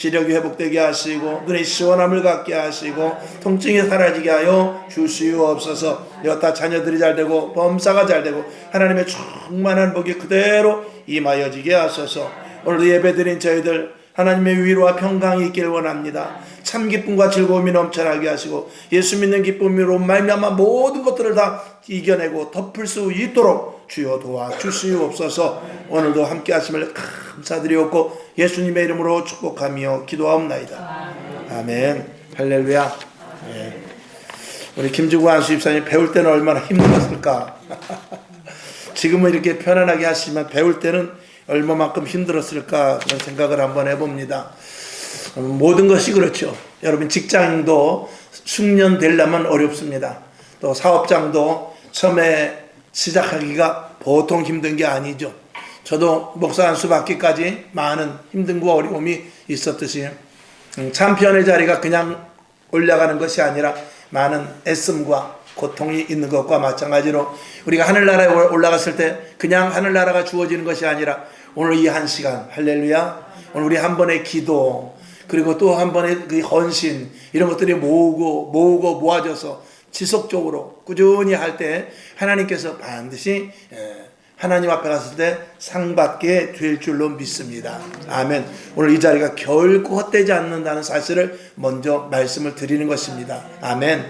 시력이 회복되게 하시고 눈의 시원함을 갖게 하시고 통증이 사라지게 하여 주시옵소서. 여타 자녀들이 잘되고 범사가 잘되고 하나님의 충만한 복이 그대로 임하여지게 하소서. 오늘도 예배드린 저희들 하나님의 위로와 평강이 있기를 원합니다. 참 기쁨과 즐거움이 넘쳐나게 하시고 예수 믿는 기쁨으로 말미암아 모든 것들을 다 이겨내고 덮을 수 있도록 주여 도와주시옵소서. 오늘도 함께 하심을 감사드리옵고 예수님의 이름으로 축복하며 기도하옵나이다. 아멘. 할렐루야. 네. 우리 김주구 안수집사님 배울 때는 얼마나 힘들었을까. 지금은 이렇게 편안하게 하시지만 배울 때는 얼마만큼 힘들었을까 그런 생각을 한번 해봅니다. 모든 것이 그렇죠. 여러분 직장도 숙련되려면 어렵습니다. 또 사업장도 처음에 시작하기가 보통 힘든 게 아니죠. 저도 목사 안수 받기까지 많은 힘듦과 어려움이 있었듯이 참편의 자리가 그냥 올라가는 것이 아니라 많은 애씀과 고통이 있는 것과 마찬가지로 우리가 하늘나라에 올라갔을 때 그냥 하늘나라가 주어지는 것이 아니라 오늘 이 한 시간 할렐루야 오늘 우리 한 번의 기도 그리고 또 한 번의 그 헌신 이런 것들이 모으고 모아져서 지속적으로 꾸준히 할 때 하나님께서 반드시 하나님 앞에 갔을 때 상 받게 될 줄로 믿습니다. 아멘. 오늘 이 자리가 결코 헛되지 않는다는 사실을 먼저 말씀을 드리는 것입니다. 아멘.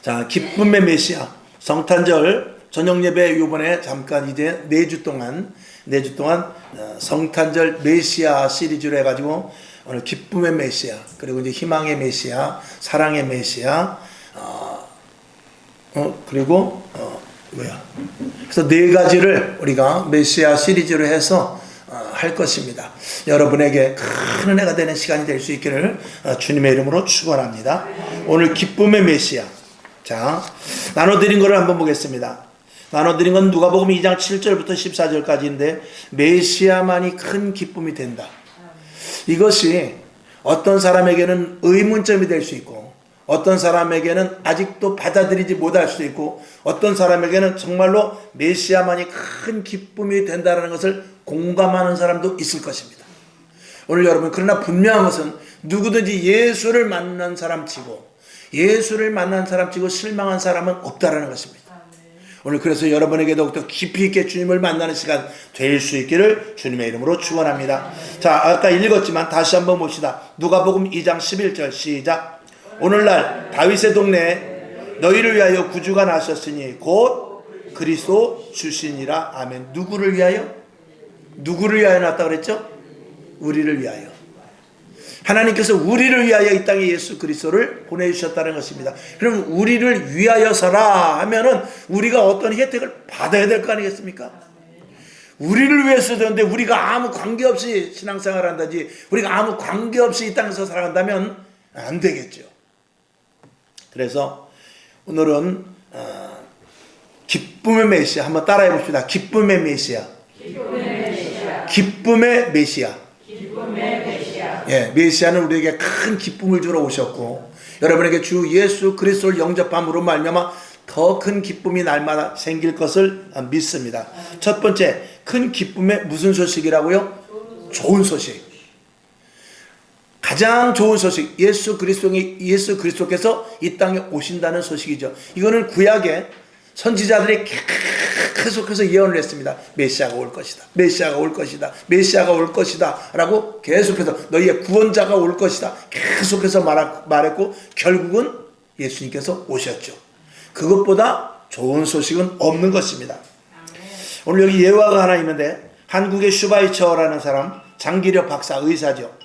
자, 기쁨의 메시아 성탄절 저녁 예배 이번에 잠깐 이제 4주 동안 성탄절 메시아 시리즈로 해가지고 오늘 기쁨의 메시아 그리고 이제 희망의 메시아 사랑의 메시아 그리고 그래서 4가지를 우리가 메시아 시리즈로 해서 할 것입니다. 여러분에게 큰 은혜가 되는 시간이 될 수 있기를 주님의 이름으로 축원합니다. 오늘 기쁨의 메시아 자 나눠드린 것을 한번 보겠습니다. 나눠드린 건 누가복음 2장 7절부터 14절까지인데 메시아만이 큰 기쁨이 된다. 이것이 어떤 사람에게는 의문점이 될 수 있고 어떤 사람에게는 아직도 받아들이지 못할 수도 있고 어떤 사람에게는 정말로 메시아만이 큰 기쁨이 된다는 것을 공감하는 사람도 있을 것입니다. 오늘 여러분 그러나 분명한 것은 누구든지 예수를 만난 사람치고 실망한 사람은 없다라는 것입니다. 오늘 그래서 여러분에게 더욱더 깊이 있게 주님을 만나는 시간 될 수 있기를 주님의 이름으로 축원합니다. 자 아까 읽었지만 다시 한번 봅시다. 누가복음 2장 11절 시작. 오늘날 다윗의 동네에 너희를 위하여 구주가 나셨으니 곧 그리스도 주시니라. 아멘. 누구를 위하여 났다 그랬죠? 우리를 위하여. 하나님께서 우리를 위하여 이 땅에 예수 그리스도를 보내주셨다는 것입니다. 그럼 우리를 위하여서라 하면은 우리가 어떤 혜택을 받아야 될 거 아니겠습니까? 우리를 위해서 되는데 우리가 아무 관계없이 신앙생활을 한다지 우리가 아무 관계없이 이 땅에서 살아간다면 안 되겠죠. 그래서 오늘은 기쁨의 메시아 한번 따라해 봅시다. 기쁨의 메시아. 예, 메시아는 우리에게 큰 기쁨을 주러 오셨고 여러분에게 주 예수 그리스도를 영접함으로 말미암아 더 큰 기쁨이 날마다 생길 것을 믿습니다. 첫 번째 큰 기쁨의 무슨 소식이라고요? 좋은 소식. 가장 좋은 소식 예수 그리스도께서 이 땅에 오신다는 소식이죠. 이거는 구약의 선지자들이 계속해서 예언을 했습니다. 메시아가 올 것이다. 메시아가 올 것이다. 메시아가 올 것이다. 라고 계속해서 너희의 구원자가 올 것이다. 계속해서 말했고 결국은 예수님께서 오셨죠. 그것보다 좋은 소식은 없는 것입니다. 오늘 여기 예화가 하나 있는데 한국의 슈바이처라는 사람 장기려 박사 의사죠.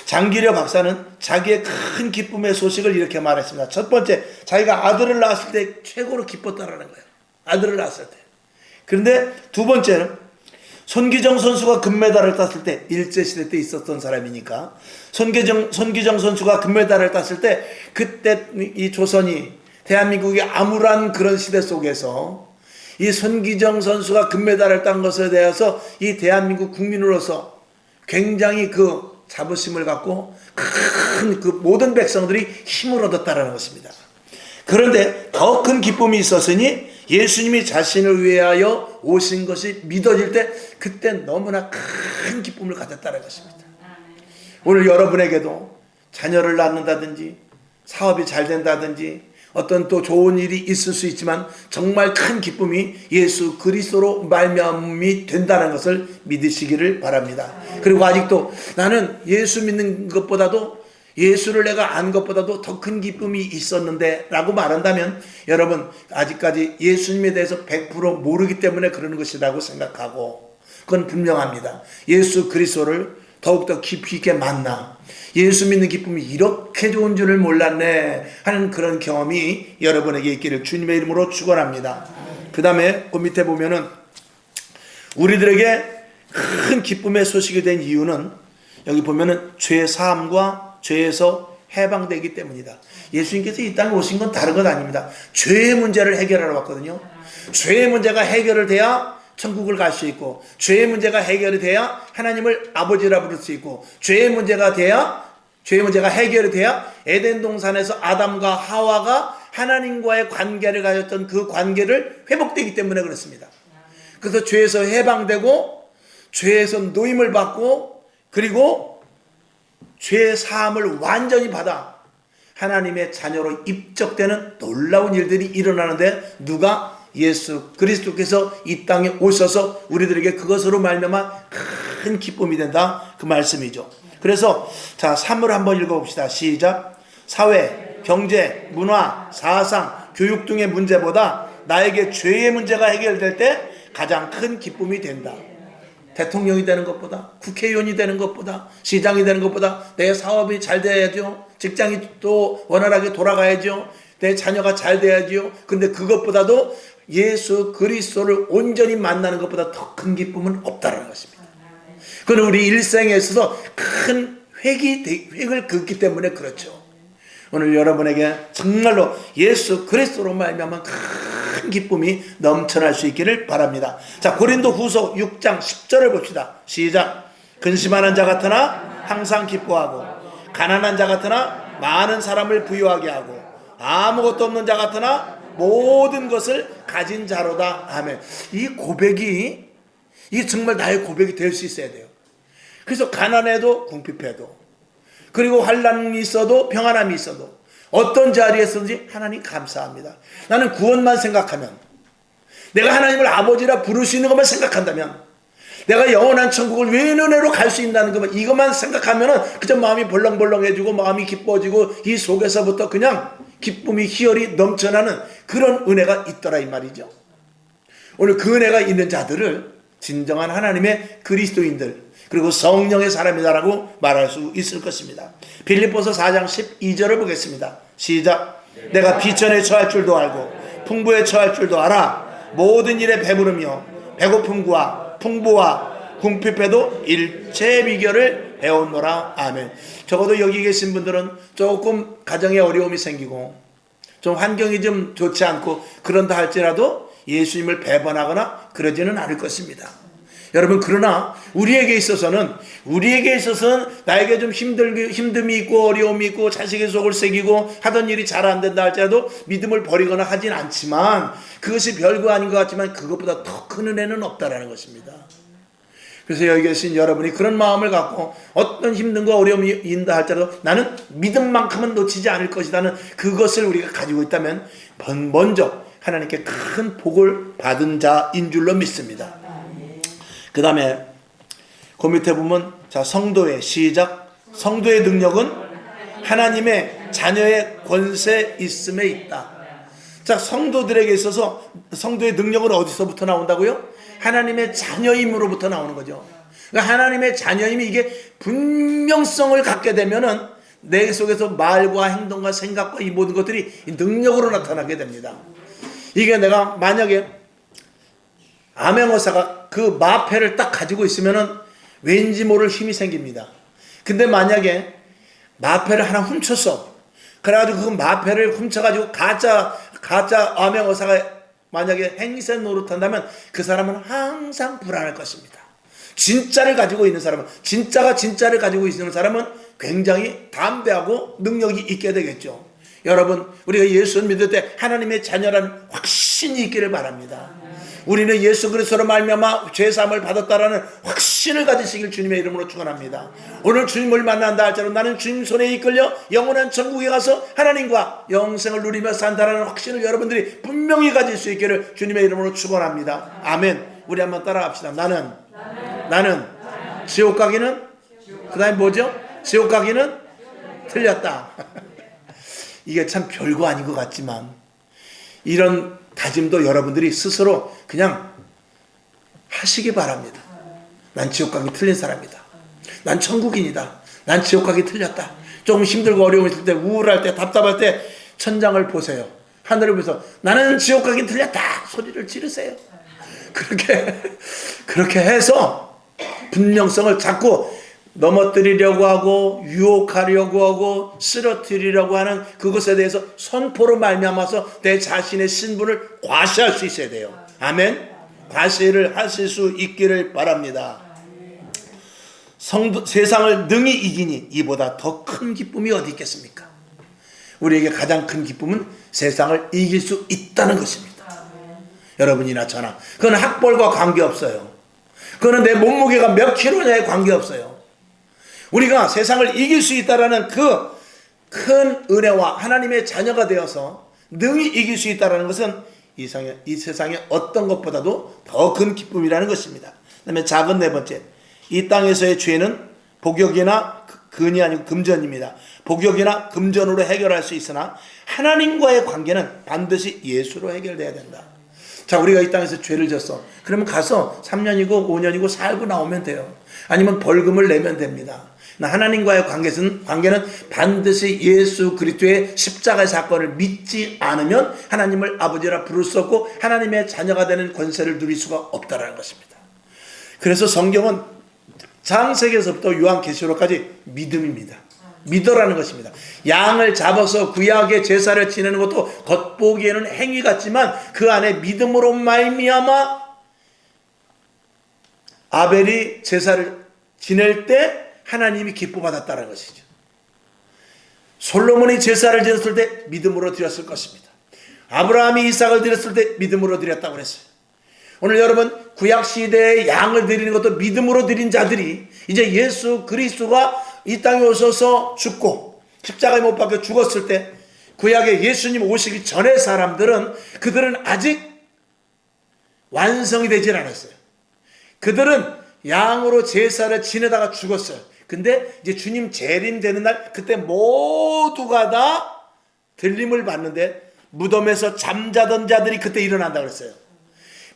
장기려 박사는 자기의 큰 기쁨의 소식을 이렇게 말했습니다. 첫 번째 자기가 아들을 낳았을 때 최고로 기뻤다라는 거예요. 아들을 낳았을 때. 그런데 두 번째는 손기정 선수가 금메달을 땄을 때 일제시대 때 있었던 사람이니까 손기정 선수가 금메달을 땄을 때 그때 이 조선이 대한민국이 암울한 그런 시대 속에서 이 손기정 선수가 금메달을 딴 것에 대해서 이 대한민국 국민으로서 굉장히 그 자부심을 갖고 큰 그 모든 백성들이 힘을 얻었다라는 것입니다. 그런데 더 큰 기쁨이 있었으니 예수님이 자신을 위하여 오신 것이 믿어질 때 그때 너무나 큰 기쁨을 가졌다는 것입니다. 오늘 여러분에게도 자녀를 낳는다든지 사업이 잘 된다든지 어떤 또 좋은 일이 있을 수 있지만 정말 큰 기쁨이 예수 그리스도로 말미암이 된다는 것을 믿으시기를 바랍니다. 그리고 아직도 나는 예수 믿는 것보다도 예수를 내가 안 것보다도 더 큰 기쁨이 있었는데 라고 말한다면 여러분 아직까지 예수님에 대해서 100% 모르기 때문에 그러는 것이라고 생각하고 그건 분명합니다. 예수 그리스도를 더욱더 깊이 있게 만나 예수 믿는 기쁨이 이렇게 좋은 줄을 몰랐네 하는 그런 경험이 여러분에게 있기를 주님의 이름으로 축원합니다. 그 다음에 그 밑에 보면은 우리들에게 큰 기쁨의 소식이 된 이유는 여기 보면은 죄 사함과 죄에서 해방되기 때문이다. 예수님께서 이 땅에 오신 건 다른 것 아닙니다. 죄의 문제를 해결하러 왔거든요. 죄의 문제가 해결을 돼야 천국을 갈 수 있고 죄의 문제가 해결이 돼야 하나님을 아버지라 부를 수 있고 죄의 문제가 해결이 돼야 에덴 동산에서 아담과 하와가 하나님과의 관계를 가졌던 그 관계를 회복되기 때문에 그렇습니다. 그래서 죄에서 해방되고 죄에서 노임을 받고 그리고 죄 사함을 완전히 받아 하나님의 자녀로 입적되는 놀라운 일들이 일어나는데 누가? 예수 그리스도께서 이 땅에 오셔서 우리들에게 그것으로 말미암아 큰 기쁨이 된다 그 말씀이죠. 그래서 자 3을 한번 읽어봅시다. 시작. 사회, 경제, 문화, 사상, 교육 등의 문제보다 나에게 죄의 문제가 해결될 때 가장 큰 기쁨이 된다. 대통령이 되는 것보다 국회의원이 되는 것보다 시장이 되는 것보다 내 사업이 잘 돼야죠. 직장이 또 원활하게 돌아가야죠. 내 자녀가 잘 돼야죠. 근데 그것보다도 예수 그리스도를 온전히 만나는 것보다 더 큰 기쁨은 없다는 것입니다. 그건 우리 일생에 있어서 큰 획을 긋기 때문에 그렇죠. 오늘 여러분에게 정말로 예수 그리스도로 말미암아 큰 기쁨이 넘쳐날 수 있기를 바랍니다. 자, 고린도후서 6장 10절을 봅시다. 시작. 근심하는 자 같으나 항상 기뻐하고 가난한 자 같으나 많은 사람을 부유하게 하고 아무것도 없는 자 같으나 모든 것을 가진 자로다. 아멘. 이 고백이 이게 정말 나의 고백이 될 수 있어야 돼요. 그래서 가난해도 궁핍해도 그리고 환난이 있어도 평안함이 있어도 어떤 자리에서든지 하나님 감사합니다. 나는 구원만 생각하면 내가 하나님을 아버지라 부를 수 있는 것만 생각한다면 내가 영원한 천국을 은혜로 갈 수 있다는 것만 이것만 생각하면은 그저 마음이 벌렁벌렁해지고 마음이 기뻐지고 이 속에서부터 그냥 기쁨이 희열이 넘쳐나는 그런 은혜가 있더라 이 말이죠. 오늘 그 은혜가 있는 자들을 진정한 하나님의 그리스도인들 그리고 성령의 사람이다라고 말할 수 있을 것입니다. 빌립보서 4장 12절을 보겠습니다. 시작. 내가 비천에 처할 줄도 알고 풍부에 처할 줄도 알아. 모든 일에 배부르며 배고픔과 풍부와 궁핍에도 일체 비결을 배웠노라. 아멘. 적어도 여기 계신 분들은 조금 가정에 어려움이 생기고 좀 환경이 좀 좋지 않고 그런다 할지라도 예수님을 배반하거나 그러지는 않을 것입니다. 여러분 그러나 우리에게 있어서는 나에게 좀 힘듦이 있고 어려움이 있고 자식의 속을 새기고 하던 일이 잘 안 된다 할지라도 믿음을 버리거나 하진 않지만 그것이 별거 아닌 것 같지만 그것보다 더 큰 은혜는 없다라는 것입니다. 그래서 여기 계신 여러분이 그런 마음을 갖고 어떤 힘든거 어려움이 있다 할지라도 나는 믿음만큼은 놓치지 않을 것이라는 그것을 우리가 가지고 있다면 먼저 하나님께 큰 복을 받은 자인 줄로 믿습니다. 그 다음에 그 밑에 보면 자 성도의 시작. 성도의 능력은 하나님의 자녀의 권세 있음에 있다. 자 성도들에게 있어서 성도의 능력은 어디서부터 나온다고요? 하나님의 자녀임으로부터 나오는 거죠. 그러니까 하나님의 자녀임이 이게 분명성을 갖게 되면은 내 속에서 말과 행동과 생각과 이 모든 것들이 능력으로 나타나게 됩니다. 이게 내가 만약에 암행어사가 그 마패를 딱 가지고 있으면은 왠지 모를 힘이 생깁니다. 근데 만약에 마패를 하나 훔쳤어. 그래가지고 그 마패를 훔쳐가지고 가짜 암행어사가 만약에 행세 노릇한다면 그 사람은 항상 불안할 것입니다. 진짜를 가지고 있는 사람은 진짜를 가지고 있는 사람은 굉장히 담대하고 능력이 있게 되겠죠. 여러분 우리가 예수를 믿을 때 하나님의 자녀라는 확신이 있기를 바랍니다. 우리는 예수 그리스도로 말미암아 죄사함을 받았다라는 확신을 가지시길 주님의 이름으로 축원합니다. 오늘 주님을 만난다 할지라도 나는 주님 손에 이끌려 영원한 천국에 가서 하나님과 영생을 누리며 산다라는 확신을 여러분들이 분명히 가질 수 있기를 주님의 이름으로 축원합니다. 아멘. 우리 한번 따라갑시다. 나는 지옥 가기는, 그 다음에 뭐죠? 지옥 가기는 틀렸다. 이게 참 별거 아닌 것 같지만 이런 다짐도 여러분들이 스스로 그냥 하시기 바랍니다. 난 지옥 가기 틀린 사람이다. 난 천국인이다. 난 지옥 가기 틀렸다. 조금 힘들고 어려움이 있을 때, 우울할 때, 답답할 때 천장을 보세요. 하늘을 보면서 나는 지옥 가기 틀렸다 소리를 지르세요. 그렇게 해서 분명성을 자꾸 넘어뜨리려고 하고 유혹하려고 하고 쓰러뜨리려고 하는 그것에 대해서 선포로 말미암아서 내 자신의 신분을 과시할 수 있어야 돼요. 아멘. 과시를 하실 수 있기를 바랍니다. 세상을 능히 이기니 이보다 더 큰 기쁨이 어디 있겠습니까? 우리에게 가장 큰 기쁨은 세상을 이길 수 있다는 것입니다. 여러분이나 저나. 그건 학벌과 관계없어요. 그거는 내 몸무게가 몇 킬로냐에 관계없어요. 우리가 세상을 이길 수 있다는 그 큰 은혜와 하나님의 자녀가 되어서 능히 이길 수 있다는 것은 이 세상의 어떤 것보다도 더 큰 기쁨이라는 것입니다. 그 다음에 작은 네 번째, 이 땅에서의 죄는 복역이나 근이 아니고 금전입니다. 복역이나 금전으로 해결할 수 있으나 하나님과의 관계는 반드시 예수로 해결돼야 된다. 자, 우리가 이 땅에서 죄를 졌어. 그러면 가서 3년이고 5년이고 살고 나오면 돼요. 아니면 벌금을 내면 됩니다. 하나님과의 관계는 반드시 예수 그리스도의 십자가의 사건을 믿지 않으면 하나님을 아버지라 부를 수 없고 하나님의 자녀가 되는 권세를 누릴 수가 없다는 것입니다. 그래서 성경은 창세기에서부터 요한계시록까지 믿음입니다. 믿어라는 것입니다. 양을 잡아서 구약의 제사를 지내는 것도 겉보기에는 행위 같지만 그 안에 믿음으로 말미암아 아벨이 제사를 지낼 때 하나님이 기뻐받았다는 것이죠. 솔로몬이 제사를 지냈을 때 믿음으로 드렸을 것입니다. 아브라함이 이삭을 드렸을 때 믿음으로 드렸다고 그랬어요. 오늘 여러분 구약시대에 양을 드리는 것도 믿음으로 드린 자들이 이제 예수 그리스도가 이 땅에 오셔서 죽고 십자가에 못 박혀 죽었을 때 구약에 예수님 오시기 전의 사람들은 그들은 아직 완성이 되질 않았어요. 그들은 양으로 제사를 지내다가 죽었어요. 근데 이제 주님 재림되는 날 그때 모두가 다 들림을 받는데 무덤에서 잠자던 자들이 그때 일어난다 그랬어요.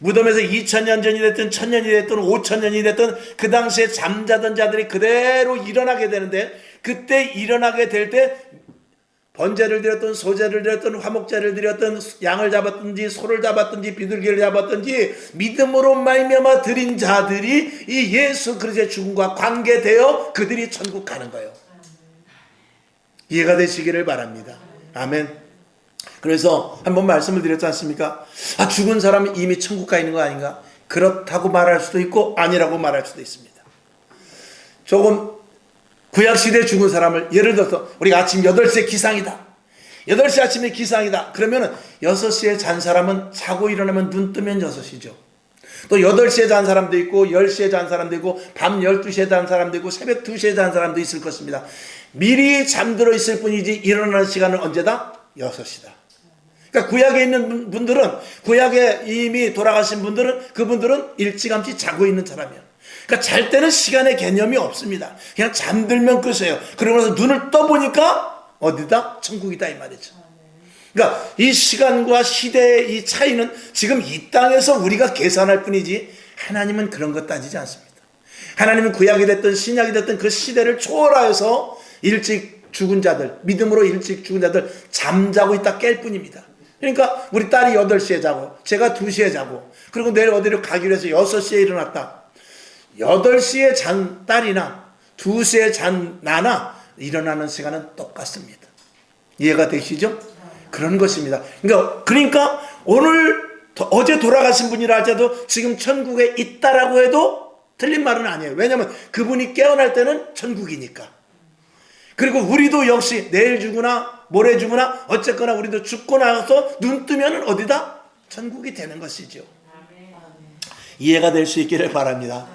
무덤에서 2000년 전이 됐든 1000년이 됐든 5000년이 됐든 그 당시에 잠자던 자들이 그대로 일어나게 되는데 그때 일어나게 될 때 번제를 드렸든 소제를 드렸든 화목제를 드렸든 양을 잡았든지 소를 잡았든지 비둘기를 잡았든지 믿음으로 말미암아 드린 자들이 이 예수 그리스도의 죽음과 관계되어 그들이 천국 가는 거예요. 이해가 되시기를 바랍니다. 아멘. 그래서 한번 말씀을 드렸지 않습니까? 죽은 사람은 이미 천국 가 있는 거 아닌가? 그렇다고 말할 수도 있고 아니라고 말할 수도 있습니다. 조금 구약시대에 죽은 사람을 예를 들어서 우리가 아침 8시에 기상이다. 8시 아침에 기상이다. 그러면 6시에 잔 사람은 자고 일어나면 눈 뜨면 6시죠. 또 8시에 잔 사람도 있고 10시에 잔 사람도 있고 밤 12시에 잔 사람도 있고 새벽 2시에 잔 사람도 있을 것입니다. 미리 잠들어 있을 뿐이지 일어나는 시간은 언제다? 6시다. 그러니까 구약에 있는 분들은 구약에 이미 돌아가신 분들은 그분들은 일찌감치 자고 있는 사람이에요. 그러니까 잘 때는 시간의 개념이 없습니다. 그냥 잠들면 끝이에요. 그러면서 눈을 떠보니까 어디다? 천국이다 이 말이죠. 그러니까 이 시간과 시대의 이 차이는 지금 이 땅에서 우리가 계산할 뿐이지 하나님은 그런 것 따지지 않습니다. 하나님은 구약이 됐든 신약이 됐든 그 시대를 초월하여서 일찍 죽은 자들, 믿음으로 일찍 죽은 자들 잠자고 있다 깰 뿐입니다. 그러니까 우리 딸이 8시에 자고 제가 2시에 자고 그리고 내일 어디를 가기로 해서 6시에 일어났다. 8시에 잔 딸이나 2시에 잔 나나 일어나는 시간은 똑같습니다. 이해가 되시죠? 그런 것입니다. 그러니까 오늘 어제 돌아가신 분이라 할지라도 지금 천국에 있다라고 해도 틀린 말은 아니에요. 왜냐하면 그분이 깨어날 때는 천국이니까. 그리고 우리도 역시 내일 죽으나 모레 죽으나 어쨌거나 우리도 죽고 나서 눈 뜨면 어디다? 천국이 되는 것이죠. 이해가 될 수 있기를 바랍니다.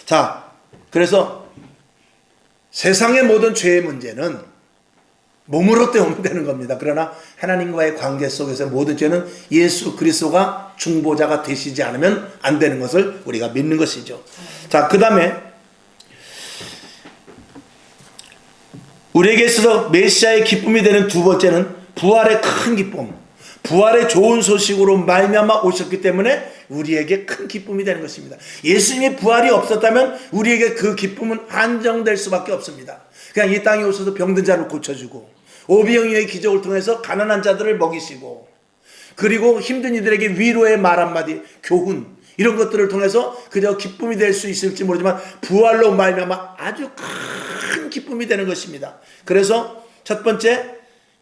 자, 그래서 세상의 모든 죄의 문제는 몸으로 때우면 되는 겁니다. 그러나 하나님과의 관계 속에서 모든 죄는 예수 그리스도가 중보자가 되시지 않으면 안 되는 것을 우리가 믿는 것이죠. 자, 그 다음에 우리에게 있어서 메시아의 기쁨이 되는 두 번째는 부활의 큰 기쁨, 부활의 좋은 소식으로 말미암아 오셨기 때문에 우리에게 큰 기쁨이 되는 것입니다. 예수님의 부활이 없었다면 우리에게 그 기쁨은 한정될 수밖에 없습니다. 그냥 이 땅에 오셔서 병든 자를 고쳐주고 오병이어의 기적을 통해서 가난한 자들을 먹이시고 그리고 힘든 이들에게 위로의 말 한마디, 교훈 이런 것들을 통해서 그저 기쁨이 될 수 있을지 모르지만 부활로 말미암아 아주 큰 기쁨이 되는 것입니다. 그래서 첫 번째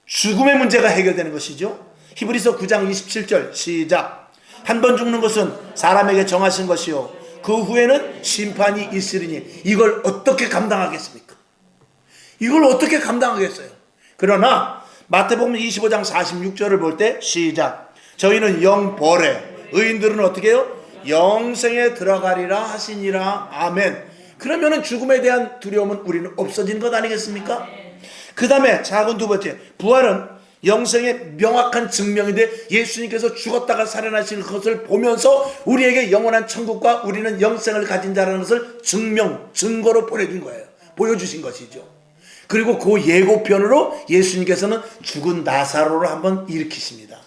죽음의 문제가 해결되는 것이죠. 히브리서 9장 27절 시작. 한 번 죽는 것은 사람에게 정하신 것이요 그 후에는 심판이 있으리니 이걸 어떻게 감당하겠습니까? 이걸 어떻게 감당하겠어요? 그러나 마태복음 25장 46절을 볼 때 시작. 저희는 영벌에 의인들은 어떻게 해요? 영생에 들어가리라 하시니라. 아멘. 그러면은 죽음에 대한 두려움은 우리는 없어진 것 아니겠습니까? 그 다음에 작은 두 번째 부활은 영생의 명확한 증명인데 예수님께서 죽었다가 살아나신 것을 보면서 우리에게 영원한 천국과 우리는 영생을 가진 자라는 것을 증거로 보여준 거예요. 보여주신 것이죠. 그리고 그 예고편으로 예수님께서는 죽은 나사로를 한번 일으키십니다.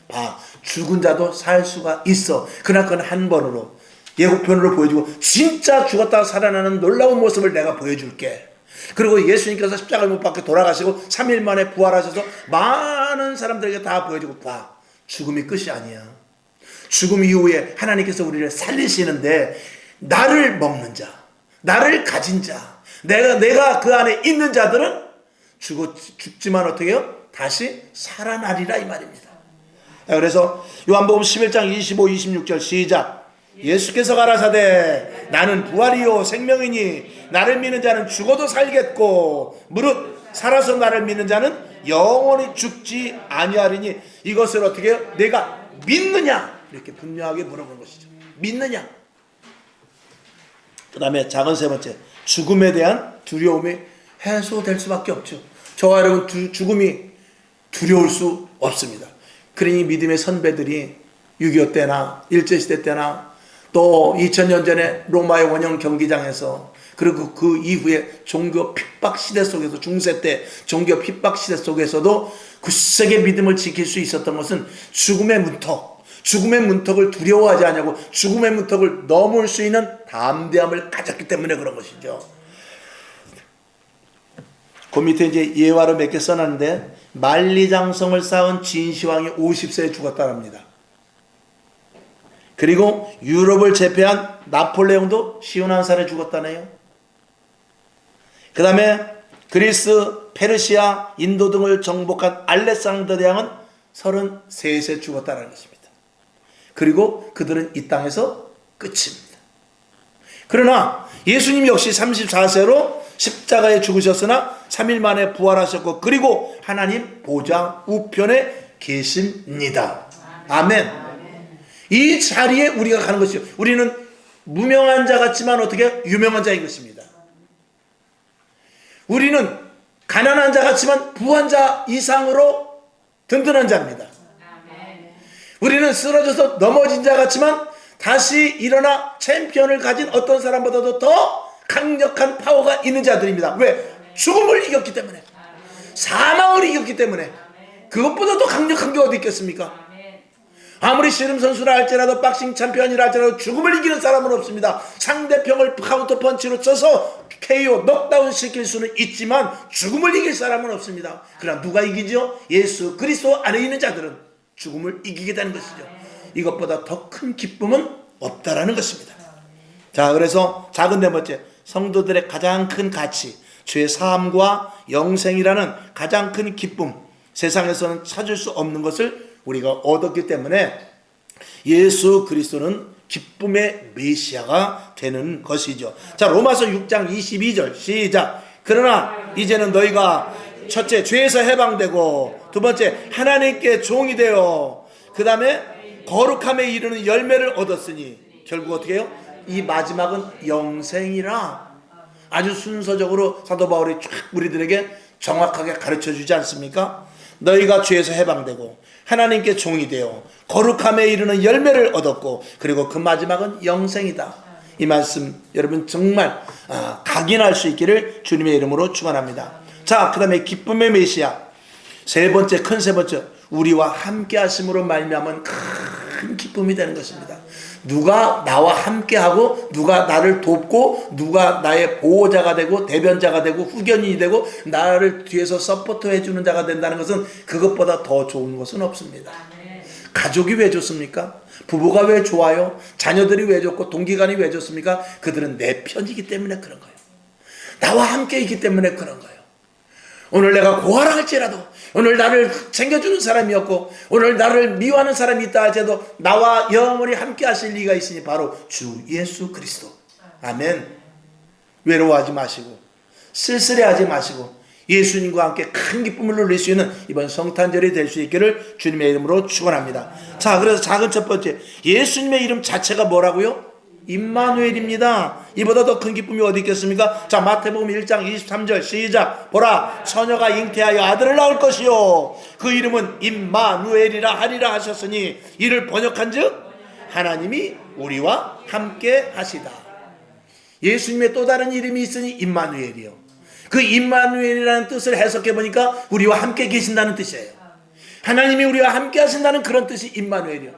봐, 죽은 자도 살 수가 있어. 그러나 그건 한 번으로 예고편으로 보여주고 진짜 죽었다가 살아나는 놀라운 모습을 내가 보여줄게. 그리고 예수님께서 십자가를 못 박혀 돌아가시고 3일 만에 부활하셔서 많은 사람들에게 다 보여주고 봐, 죽음이 끝이 아니야. 죽음 이후에 하나님께서 우리를 살리시는데 나를 먹는 자, 나를 가진 자, 내가 그 안에 있는 자들은 죽지만 어떻게 해요? 다시 살아나리라 이 말입니다. 그래서 요한복음 11장 25, 26절 시작. 예수께서 가라사대 나는 부활이요 생명이니 나를 믿는 자는 죽어도 살겠고 무릇 살아서 나를 믿는 자는 영원히 죽지 아니하리니 이것을 어떻게 해요? 내가 믿느냐? 이렇게 분명하게 물어보는 것이죠. 믿느냐? 그 다음에 작은 세 번째 죽음에 대한 두려움이 해소될 수밖에 없죠. 저와 여러분 죽음이 두려울 수 없습니다. 그러니 믿음의 선배들이 6.25 때나 일제시대 때나 또 2000년 전에 로마의 원형 경기장에서 그리고 그 이후에 종교 핍박 시대 속에서 중세 때 종교 핍박 시대 속에서도 굳세게 믿음을 지킬 수 있었던 것은 죽음의 문턱을 두려워하지 않냐고 죽음의 문턱을 넘을 수 있는 담대함을 가졌기 때문에 그런 것이죠. 그 밑에 이제 예화를 몇 개 써놨는데 만리장성을 쌓은 진시황이 50세에 죽었다랍니다. 그리고 유럽을 제패한 나폴레옹도 51살에 죽었다네요. 그 다음에 그리스, 페르시아, 인도 등을 정복한 알렉산더 대왕은 33세 죽었다는 것입니다. 그리고 그들은 이 땅에서 끝입니다. 그러나 예수님 역시 34세로 십자가에 죽으셨으나 3일 만에 부활하셨고 그리고 하나님 보좌 우편에 계십니다. 아멘. 이 자리에 우리가 가는 것이죠. 우리는 무명한 자 같지만 어떻게 유명한 자인 것입니다. 우리는 가난한 자 같지만 부한 자 이상으로 든든한 자입니다. 우리는 쓰러져서 넘어진 자 같지만 다시 일어나 챔피언을 가진 어떤 사람보다도 더 강력한 파워가 있는 자들입니다. 왜? 죽음을 이겼기 때문에, 사망을 이겼기 때문에. 그것보다 더 강력한 게 어디 있겠습니까? 아무리 씨름 선수라 할지라도 박싱 챔피언이라 할지라도 죽음을 이기는 사람은 없습니다. 상대편을 카운터 펀치로 쳐서 KO 녹다운 시킬 수는 있지만 죽음을 이길 사람은 없습니다. 그러나 누가 이기죠? 예수 그리스도 안에 있는 자들은 죽음을 이기게 되는 것이죠. 이것보다 더 큰 기쁨은 없다라는 것입니다. 자, 그래서 작은 네 번째, 성도들의 가장 큰 가치, 죄 사함과 영생이라는 가장 큰 기쁨, 세상에서는 찾을 수 없는 것을 우리가 얻었기 때문에 예수 그리스도는 기쁨의 메시아가 되는 것이죠. 자, 로마서 6장 22절 시작. 그러나 이제는 너희가 첫째 죄에서 해방되고 두 번째 하나님께 종이 되어 그 다음에 거룩함에 이르는 열매를 얻었으니 결국 어떻게 해요? 이 마지막은 영생이라 아주 순서적으로 사도 바울이 쫙 우리들에게 정확하게 가르쳐주지 않습니까? 너희가 죄에서 해방되고 하나님께 종이 되어 거룩함에 이르는 열매를 얻었고 그리고 그 마지막은 영생이다. 이 말씀 여러분 정말 각인할 수 있기를 주님의 이름으로 축원합니다. 자, 그 다음에 기쁨의 메시아 세 번째 우리와 함께 하심으로 말미암은 큰 기쁨이 되는 것입니다. 누가 나와 함께하고 누가 나를 돕고 누가 나의 보호자가 되고 대변자가 되고 후견인이 되고 나를 뒤에서 서포트해 주는 자가 된다는 것은 그것보다 더 좋은 것은 없습니다. 가족이 왜 좋습니까? 부부가 왜 좋아요? 자녀들이 왜 좋고 동기간이 왜 좋습니까? 그들은 내 편이기 때문에 그런 거예요. 나와 함께 있기 때문에 그런 거예요. 오늘 내가 고아라 할지라도 오늘 나를 챙겨주는 사람이었고 오늘 나를 미워하는 사람이 있다 할지라도 나와 영원히 함께 하실 리가 있으니 바로 주 예수 그리스도. 아멘. 외로워하지 마시고 쓸쓸해하지 마시고 예수님과 함께 큰 기쁨을 누릴 수 있는 이번 성탄절이 될 수 있기를 주님의 이름으로 축원합니다. 자, 그래서 작은 첫 번째 예수님의 이름 자체가 뭐라고요? 임마누엘입니다. 이보다 더 큰 기쁨이 어디 있겠습니까? 자, 마태복음 1장 23절 시작. 보라, 처녀가 잉태하여 아들을 낳을 것이요 그 이름은 임마누엘이라 하리라 하셨으니 이를 번역한즉 하나님이 우리와 함께 하시다. 예수님의 또 다른 이름이 있으니 임마누엘이요. 그 임마누엘이라는 뜻을 해석해 보니까 우리와 함께 계신다는 뜻이에요. 하나님이 우리와 함께 하신다는 그런 뜻이 임마누엘이요.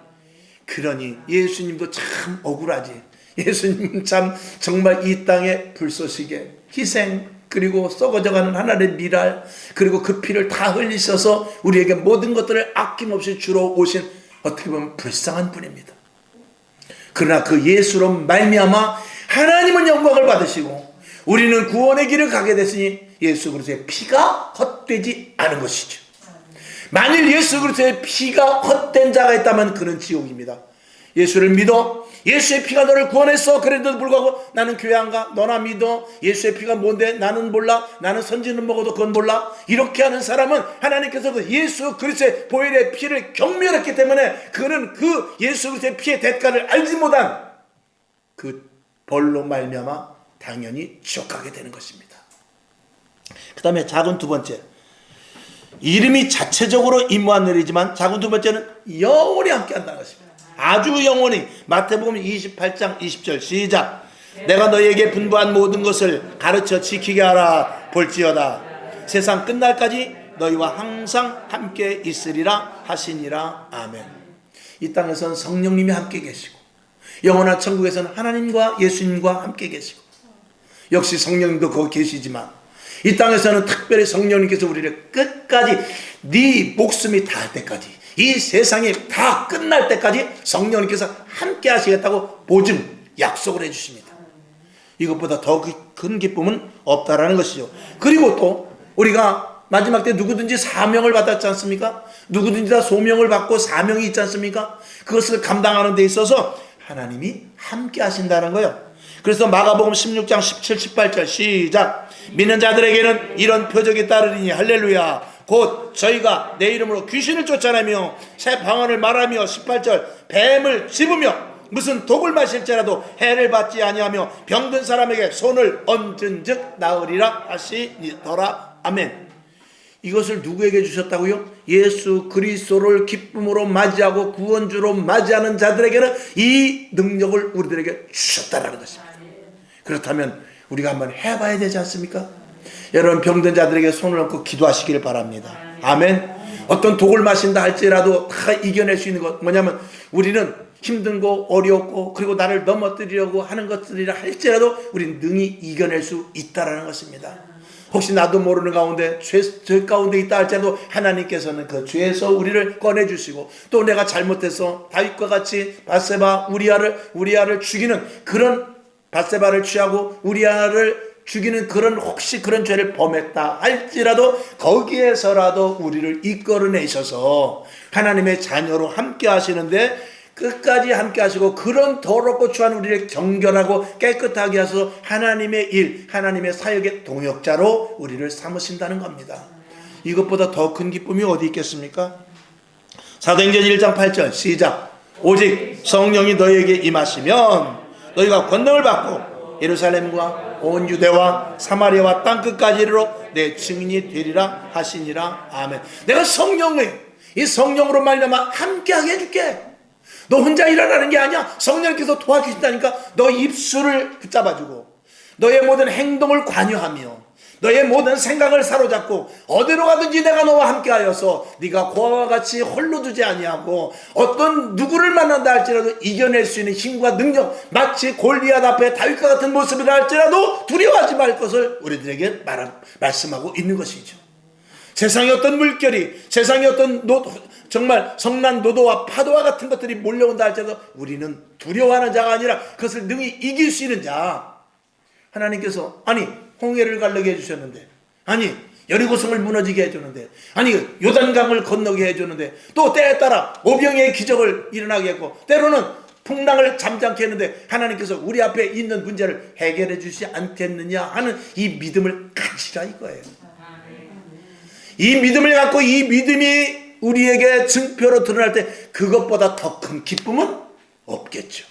그러니 예수님도 참 억울하지. 예수님 참 정말 이 땅의 불쏘시개 희생 그리고 썩어져가는 하나님의 미랄 그리고 그 피를 다 흘리셔서 우리에게 모든 것들을 아낌없이 주러 오신 어떻게 보면 불쌍한 분입니다. 그러나 그 예수로 말미암아 하나님은 영광을 받으시고 우리는 구원의 길을 가게 됐으니 예수 그리스도의 피가 헛되지 않은 것이죠. 만일 예수 그리스도의 피가 헛된 자가 있다면 그는 지옥입니다. 예수를 믿어. 예수의 피가 너를 구원했어. 그런데도 불구하고 나는 교회 안 가. 너나 믿어. 예수의 피가 뭔데? 나는 몰라. 나는 선지는 먹어도 그건 몰라. 이렇게 하는 사람은 하나님께서 그 예수 그리스도의 보혈의 피를 경멸했기 때문에 그는 그 예수 그리스도의 피의 대가를 알지 못한 그 벌로 말미암아 당연히 지옥 가게 되는 것입니다. 그 다음에 작은 두 번째 이름이 자체적으로 임마누엘이지만 작은 두 번째는 영원히 함께 한다는 것입니다. 아주 영원히. 마태복음 28장 20절 시작. 내가 너희에게 분부한 모든 것을 가르쳐 지키게 하라. 볼지어다 세상 끝날까지 너희와 항상 함께 있으리라 하시니라. 아멘. 이 땅에서는 성령님이 함께 계시고 영원한 천국에서는 하나님과 예수님과 함께 계시고 역시 성령님도 거기 계시지만 이 땅에서는 특별히 성령님께서 우리를 끝까지 네 목숨이 닿을 때까지 이 세상이 다 끝날 때까지 성령님께서 함께 하시겠다고 보증 약속을 해주십니다. 이것보다 더 큰 기쁨은 없다라는 것이죠. 그리고 또 우리가 마지막 때 누구든지 사명을 받았지 않습니까? 누구든지 다 소명을 받고 사명이 있지 않습니까? 그것을 감당하는 데 있어서 하나님이 함께 하신다는 거예요. 그래서 마가복음 16장 17, 18절 시작. 믿는 자들에게는 이런 표적이 따르리니 할렐루야. 곧 저희가 내 이름으로 귀신을 쫓아내며 새 방언을 말하며 18절 뱀을 집으며 무슨 독을 마실지라도 해를 받지 아니하며 병든 사람에게 손을 얹은즉 나으리라 하시니더라. 아멘. 이것을 누구에게 주셨다고요? 예수 그리스도를 기쁨으로 맞이하고 구원주로 맞이하는 자들에게는 이 능력을 우리들에게 주셨다는 것입니다. 그렇다면 우리가 한번 해봐야 되지 않습니까? 여러분 병든 자들에게 손을 얹고 기도하시기를 바랍니다. 아멘. 어떤 독을 마신다 할지라도 다 이겨낼 수 있는 것 뭐냐면 우리는 힘들고 어렵고 그리고 나를 넘어뜨리려고 하는 것들이라 할지라도 우리는 능히 이겨낼 수 있다는 것입니다. 혹시 나도 모르는 가운데 죄 가운데 있다 할지라도 하나님께서는 그 죄에서 우리를 꺼내주시고 또 내가 잘못해서 다윗과 같이 밧세바 우리아를 죽이는 그런 밧세바를 취하고 우리아를 죽이는 그런 혹시 그런 죄를 범했다 할지라도 거기에서라도 우리를 이끌어내셔서 하나님의 자녀로 함께 하시는데 끝까지 함께 하시고 그런 더럽고 추한 우리를 정결하고 깨끗하게 하셔서 하나님의 일, 하나님의 사역의 동역자로 우리를 삼으신다는 겁니다. 이것보다 더 큰 기쁨이 어디 있겠습니까? 사도행전 1장 8절 시작. 오직 성령이 너희에게 임하시면 너희가 권능을 받고 예루살렘과 온 유대와 사마리아와 땅끝까지 이르러 내 증인이 되리라 하시니라. 아멘. 내가 이 성령으로 말미암아 함께하게 해줄게. 너 혼자 일하라는 게 아니야. 성령께서 도와주신다니까. 너 입술을 붙잡아주고 너의 모든 행동을 관여하며 너의 모든 생각을 사로잡고 어디로 가든지 내가 너와 함께하여서 네가 고아와 같이 홀로 두지 아니하고 어떤 누구를 만난다 할지라도 이겨낼 수 있는 힘과 능력, 마치 골리앗 앞에 다윗과 같은 모습이라 할지라도 두려워하지 말 것을 우리들에게 말씀하고 있는 것이죠. 세상의 어떤 물결이, 세상의 어떤 정말 성난 노도와 파도와 같은 것들이 몰려온다 할지라도 우리는 두려워하는 자가 아니라 그것을 능히 이길 수 있는 자. 하나님께서 홍해를 갈르게 해주셨는데, 여리고성을 무너지게 해주는데, 요단강을 건너게 해주는데, 또 때에 따라 오병이의 기적을 일어나게 했고, 때로는 풍랑을 잠잠케 했는데 하나님께서 우리 앞에 있는 문제를 해결해 주시지 않겠느냐 하는 이 믿음을 가지라 이거예요. 이 믿음을 갖고 이 믿음이 우리에게 증표로 드러날 때 그것보다 더 큰 기쁨은 없겠죠.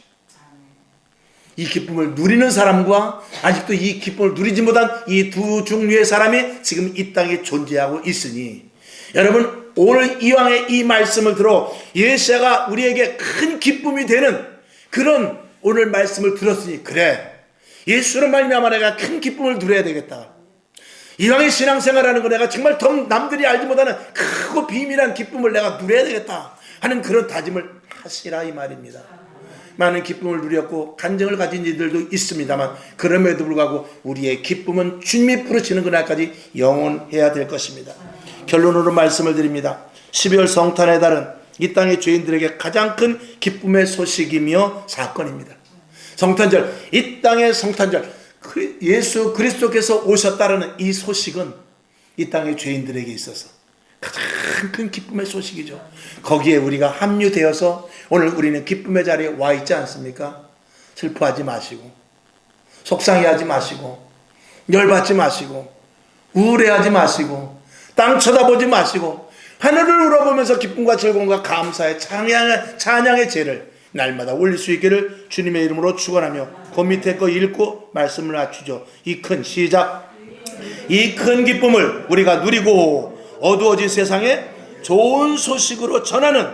이 기쁨을 누리는 사람과 아직도 이 기쁨을 누리지 못한 이 두 종류의 사람이 지금 이 땅에 존재하고 있으니, 여러분 오늘 이왕의 이 말씀을 들어 예수가 우리에게 큰 기쁨이 되는 그런 오늘 말씀을 들었으니, 그래 예수로 말미암아 내가 큰 기쁨을 누려야 되겠다. 이왕의 신앙생활하는 거 내가 정말 더 남들이 알지 못하는 크고 비밀한 기쁨을 내가 누려야 되겠다 하는 그런 다짐을 하시라 이 말입니다. 많은 기쁨을 누렸고 간증을 가진 이들도 있습니다만, 그럼에도 불구하고 우리의 기쁨은 주님이 부르시는 그날까지 영원해야 될 것입니다. 결론으로 말씀을 드립니다. 12월 성탄의 달은 이 땅의 죄인들에게 가장 큰 기쁨의 소식이며 사건입니다. 성탄절, 이 땅의 성탄절, 예수 그리스도께서 오셨다라는 이 소식은 이 땅의 죄인들에게 있어서 가장 큰 기쁨의 소식이죠. 거기에 우리가 합류되어서 오늘 우리는 기쁨의 자리에 와 있지 않습니까? 슬퍼하지 마시고, 속상해하지 마시고, 열받지 마시고, 우울해하지 마시고, 땅 쳐다보지 마시고, 하늘을 우러보면서 기쁨과 즐거움과 감사의 찬양의 제를 날마다 올릴 수 있기를 주님의 이름으로 축원하며, 그 밑에 거 읽고 말씀을 낮추죠. 이 큰 기쁨을 우리가 누리고 어두워진 세상에 좋은 소식으로 전하는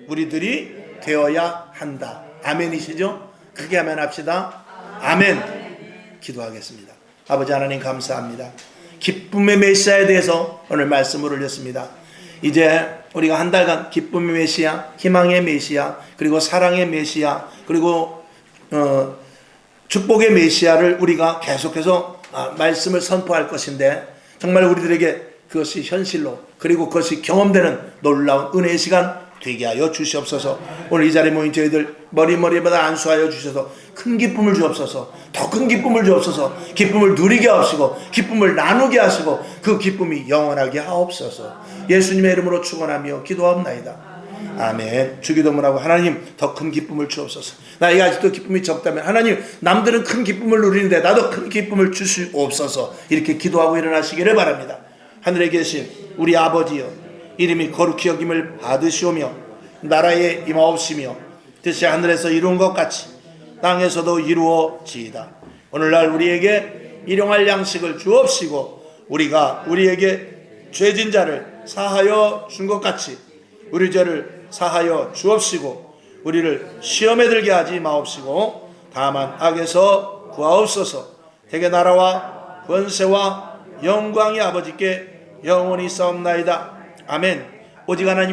우리들이 되어야 한다. 아멘이시죠? 크게 아멘 합시다. 아멘. 기도하겠습니다. 아버지 하나님 감사합니다. 기쁨의 메시아에 대해서 오늘 말씀을 올렸습니다. 이제 우리가 한 달간 기쁨의 메시아, 희망의 메시아, 그리고 사랑의 메시아, 그리고 축복의 메시아를 우리가 계속해서 말씀을 선포할 것인데, 정말 우리들에게 그것이 현실로, 그리고 그것이 경험되는 놀라운 은혜의 시간 되게 하여 주시옵소서. 오늘 이 자리에 모인 저희들 머리마다 안수하여 주셔서 큰 기쁨을 주옵소서. 더 큰 기쁨을 주옵소서. 기쁨을 누리게 하시고 기쁨을 나누게 하시고 그 기쁨이 영원하게 하옵소서. 예수님의 이름으로 축원하며 기도하옵나이다. 아멘. 주기도문하고, 하나님 더 큰 기쁨을 주옵소서. 나에게 아직도 기쁨이 적다면 하나님, 남들은 큰 기쁨을 누리는데 나도 큰 기쁨을 주시옵소서. 이렇게 기도하고 일어나시기를 바랍니다. 하늘에 계신 우리 아버지여, 이름이 거룩히 여김을 받으시오며 나라에 임하옵시며 뜻이 하늘에서 이룬 것 같이 땅에서도 이루어지이다. 오늘날 우리에게 일용할 양식을 주옵시고, 우리가 우리에게 죄진 자를 사하여 준 것 같이 우리 죄를 사하여 주옵시고, 우리를 시험에 들게 하지 마옵시고 다만 악에서 구하옵소서. 대개 나라와 권세와 영광이 아버지께 영원히 싸움나이다. 아멘. 오직 하나님